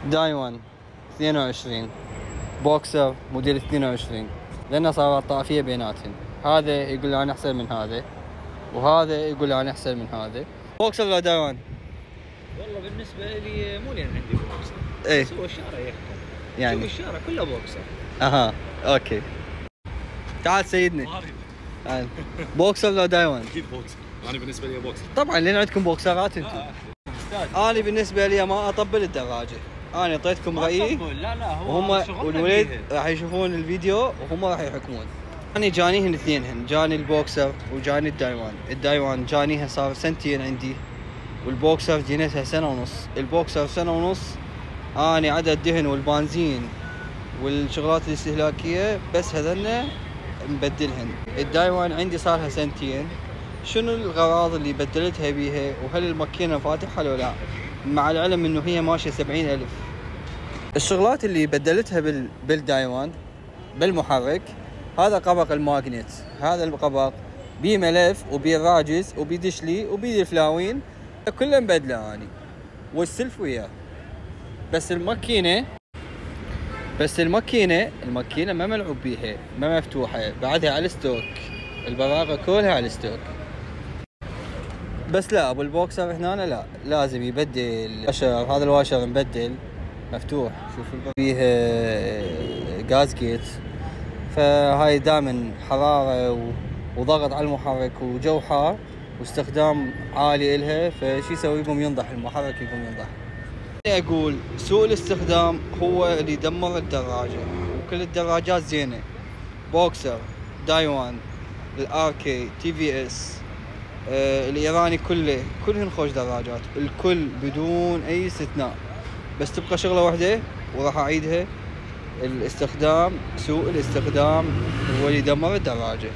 دايوان 22 بوكسر موديل 22 لأنه صارت طافية بيناتهم. هذا يقول أنا أحسن من هذا وهذا يقول أنا أحسن من هذا. بوكسر ولا دايوان؟ والله بالنسبة لي مو لأن عندي بوكسر. ايه بس هو الشارع يحكم. يعني شوف الشارع كله بوكسر. اها اوكي. تعال سيدنا. تعال. بوكسر ولا دايوان؟ اكيد بوكسر. انا بالنسبه لي بوكسر. طبعا لان عندكم بوكسرات انتم. انا بالنسبه لي ما اطبل الدراجه. انا اعطيتكم رايي. لا هو وهم والوليد راح يشوفون الفيديو وهم راح يحكمون. انا جانيهن اثنينهن، جاني البوكسر وجاني الدايوان. الدايوان جانيها صار سنتين عندي والبوكسر جينتها سنه ونص. البوكسر سنه ونص اني عدد الدهن والبنزين والشغلات الاستهلاكيه بس هذلنا مبدلهن. الدايوان عندي صار لها سنتين. شنو الغراض اللي بدلتها بيها وهل الماكينه فاتحه ولا لا؟ مع العلم انه هي ماشيه 70,000. الشغلات اللي بدلتها بالدايوان بالمحرك، هذا قبق الماجنت. هذا القبق بيه ملف وبيه راجز وبيه دشلي وبيه الفلاوين كله مبدله اني والسلف وياه. بس الماكينه ما ملعوب بيها، ما مفتوحه، بعدها على الستوك. البراغه كلها على الستوك. بس لا ابو البوكسر هنا لا لازم يبدل الواشر. هذا الواشر مبدل مفتوح. شوف فيه غاز جيت، فهاي دائما حراره وضغط على المحرك وجو حار واستخدام عالي إلها، فشي يسوي؟ يقوم ينضح المحرك، يقوم ينضح. اقول سوء الاستخدام هو اللي يدمر الدراجه. وكل الدراجات زينه، بوكسر، دايوان، الار كي، تي في اس، الايراني كلهن خوش دراجات، الكل بدون اي استثناء. بس تبقى شغله واحده وراح اعيدها، الاستخدام، سوء الاستخدام هو اللي يدمر الدراجه.